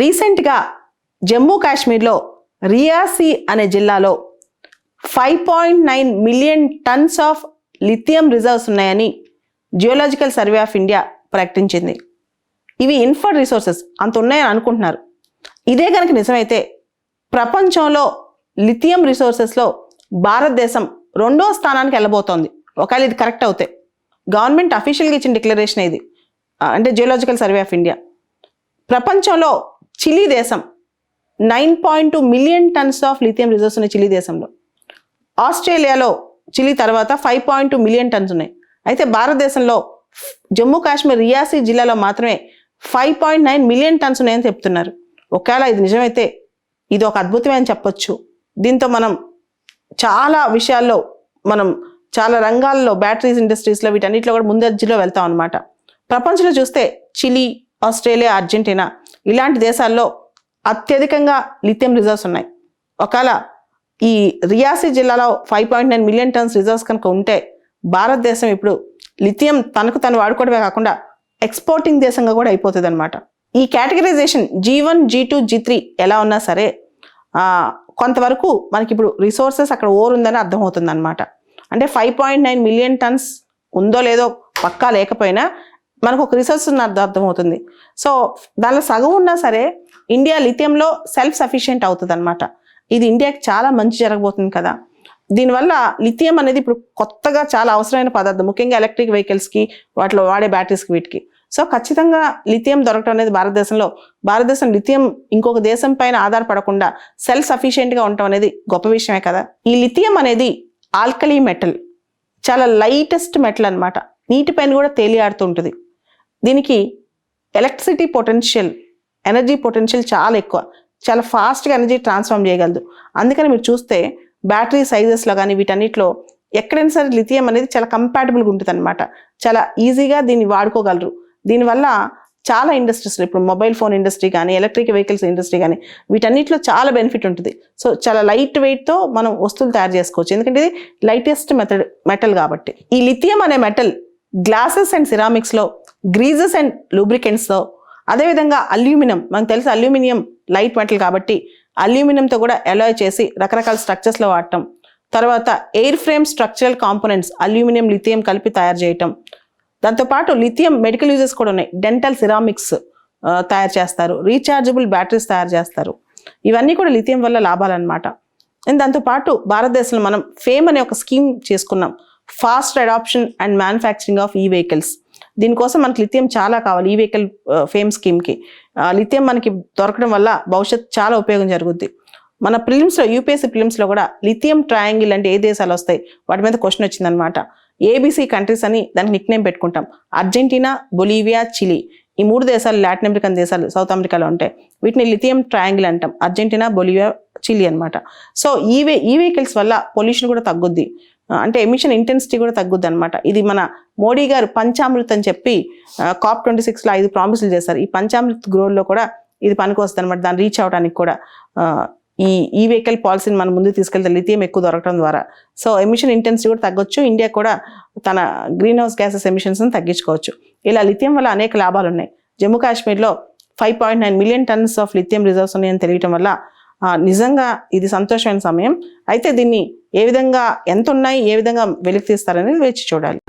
రీసెంట్గా జమ్మూ కాశ్మీర్లో రియాసీ అనే జిల్లాలో 5.9 million tons of lithium reserves ఉన్నాయని జియోలాజికల్ సర్వే ఆఫ్ ఇండియా ప్రకటించింది. ఇవి ఇన్ఫర్డ్ రిసోర్సెస్ అంత ఉన్నాయని అనుకుంటున్నారు. ఇదే కనుక నిజమైతే ప్రపంచంలో లిథియం రిసోర్సెస్లో భారతదేశం 2వ స్థానానికి వెళ్ళబోతోంది. ఒకవేళ ఇది కరెక్ట్ అవుతే గవర్నమెంట్ అఫీషియల్గా ఇచ్చిన డిక్లరేషన్ ఇది, అంటే జియోలాజికల్ సర్వే ఆఫ్ ఇండియా. ప్రపంచంలో చిలీ దేశం 9.2 million tons of lithium reserves ఉన్నాయి చిలీ దేశంలో. ఆస్ట్రేలియాలో చిలీ తర్వాత 5.2 మిలియన్ టన్స్ ఉన్నాయి. అయితే భారతదేశంలో జమ్మూ కాశ్మీర్ రియాసీ జిల్లాలో మాత్రమే 5.9 మిలియన్ టన్స్ ఉన్నాయని చెప్తున్నారు. ఒకవేళ ఇది నిజమైతే ఇది ఒక అద్భుతమే అని చెప్పొచ్చు. దీంతో మనం చాలా విషయాల్లో, మనం చాలా రంగాల్లో, బ్యాటరీస్ ఇండస్ట్రీస్లో, వీటన్నిటిలో కూడా ముందర్జీలో వెళ్తాం అనమాట. ప్రపంచంలో చూస్తే చిలీ, ఆస్ట్రేలియా, అర్జెంటీనా ఇలాంటి దేశాల్లో అత్యధికంగా లిథియం రిజర్వ్స్ ఉన్నాయి. ఒకవేళ ఈ రియాసీ జిల్లాలో 5.9 మిలియన్ టన్స్ రిజర్వ్స్ కనుక ఉంటే భారతదేశం ఇప్పుడు లిథియం తనకు తను వాడుకోవడమే కాకుండా ఎక్స్పోర్టింగ్ దేశంగా కూడా అయిపోతుంది అనమాట. ఈ కేటగరైజేషన్ G1, G2, G3 ఎలా ఉన్నా సరే కొంతవరకు మనకి ఇప్పుడు రిసోర్సెస్ అక్కడ ఓర్ ఉందని అర్థమవుతుంది అనమాట. అంటే 5.9 మిలియన్ టన్స్ ఉందో లేదో పక్కా లేకపోయినా మనకు ఒక రిసోర్స్ ఉన్న అర్థమవుతుంది. సో దానిలో సగం ఉన్నా సరే ఇండియా లిథియంలో సెల్ఫ్ సఫిషియెంట్ అవుతుంది అనమాట. ఇది ఇండియాకి చాలా మంచి జరగబోతుంది కదా. దీనివల్ల లిథియం అనేది ఇప్పుడు కొత్తగా చాలా అవసరమైన పదార్థం, ముఖ్యంగా ఎలక్ట్రిక్ వెహికల్స్కి, వాటిలో వాడే బ్యాటరీస్కి, వీటికి. సో ఖచ్చితంగా లిథియం దొరకడం అనేది భారతదేశం లిథియం ఇంకొక దేశం పైన ఆధారపడకుండా సెల్ఫ్ సఫిషియెంట్గా ఉండటం అనేది గొప్ప విషయమే కదా. ఈ లిథియం అనేది ఆల్కలీ మెటల్, చాలా లైటెస్ట్ మెటల్ అనమాట. నీటిపైన కూడా తేలియాడుతూ ఉంటుంది. దీనికి ఎలక్ట్రిసిటీ పొటెన్షియల్, ఎనర్జీ పొటెన్షియల్ చాలా ఎక్కువ, చాలా ఫాస్ట్గా ఎనర్జీ ట్రాన్స్ఫార్మ్ చేయగలదు. అందుకని మీరు చూస్తే బ్యాటరీ సైజెస్లో కానీ వీటన్నిటిలో ఎక్కడైనా సరే లిథియం అనేది చాలా కంపాటబుల్గా ఉంటుంది అనమాట. చాలా ఈజీగా దీన్ని వాడుకోగలరు. దీనివల్ల చాలా ఇండస్ట్రీస్లో, ఇప్పుడు మొబైల్ ఫోన్ ఇండస్ట్రీ కానీ, ఎలక్ట్రిక్ వెహికల్స్ ఇండస్ట్రీ కానీ, వీటన్నిటిలో చాలా బెనిఫిట్ ఉంటుంది. సో చాలా లైట్ వెయిట్తో మనం వస్తువులు తయారు చేసుకోవచ్చు, ఎందుకంటే ఇది లైటెస్ట్ మెటల్ కాబట్టి. ఈ లిథియం అనే మెటల్ గ్లాసెస్ అండ్ సిరామిక్స్లో, గ్రీజెస్ అండ్ లూబ్రికెంట్స్లో, అదేవిధంగా అల్యూమినియం, మనకు తెలుసు అల్యూమినియం లైట్ మెటల్ కాబట్టి అల్యూమినియంతో కూడా అలాయ్ చేసి రకరకాల స్ట్రక్చర్స్లో వాడటం, తర్వాత air frame structural components aluminium, lithium కలిపి తయారు చేయటం, దాంతోపాటు లిథియం మెడికల్ యూజెస్ కూడా ఉన్నాయి. డెంటల్ సిరామిక్స్ తయారు చేస్తారు, రీఛార్జబుల్ బ్యాటరీస్ తయారు చేస్తారు. ఇవన్నీ కూడా లిథియం వల్ల లాభాలన్నమాట. దాంతోపాటు భారతదేశంలో మనం ఫేమ్ అనే ఒక స్కీమ్ చేసుకున్నాం, fast adoption and manufacturing of E vehicles. దీనికోసం మనకి లిథియం చాలా కావాలి. ఈ వెహికల్ ఫేమ్ స్కీమ్కి లిథియం మనకి దొరకడం వల్ల భవిష్యత్ చాలా ఉపయోగం జరుగుద్ది. మన ప్రిలిమ్స్లో, యూపీఎస్సీ ప్రిలిమ్స్లో కూడా లిథియం ట్రయాంగిల్ అంటే ఏ దేశాలు వస్తాయి వాటి మీద క్వశ్చన్ వచ్చిందనమాట. ABC కంట్రీస్ అని దానికి నిక్నేమ్ పెట్టుకుంటాం. అర్జెంటీనా, బొలీవియా, చిలీ, ఈ 3 దేశాలు లాటిన్ అమెరికన్ దేశాలు సౌత్ అమెరికాలో ఉంటాయి. వీటిని లిథియం ట్రయాంగిల్ అంటాం, అర్జెంటీనా, బొలీవియా, చిలీ అనమాట. సో ఈ వెహికల్స్ వల్ల పొల్యూషన్ కూడా తగ్గుద్ది, అంటే ఎమిషన్ ఇంటెన్సిటీ కూడా తగ్గుద్ది అనమాట. ఇది మన మోడీ గారు పంచామృత్ అని చెప్పి COP26లో 5 ప్రామిసులు చేశారు. ఈ పంచామృత్ గ్రోల్లో కూడా ఇది పనికొస్తుంది అనమాట. దాన్ని రీచ్ అవడానికి కూడా ఈ వెహికల్ పాలసీని మనం ముందుకు తీసుకెళ్తే లిథియం ఎక్కువ దొరకడం ద్వారా సో ఎమిషన్ ఇంటెన్సిటీ కూడా తగ్గొచ్చు. ఇండియా కూడా తన గ్రీన్ హౌస్ గ్యాసెస్ ఎమిషన్స్ని తగ్గించుకోవచ్చు. ఇలా లిథియం వల్ల అనేక లాభాలు ఉన్నాయి. జమ్మూ కాశ్మీర్లో 5.9 million tons of lithium reserves ఉన్నాయని తెలియటం వల్ల నిజంగా ఇది సంతోషమైన సమయం. అయితే దీన్ని ఏ విధంగా ఎంత ఉన్నాయి, ఏ విధంగా వెలికి తీస్తారనేది వేచి చూడాలి.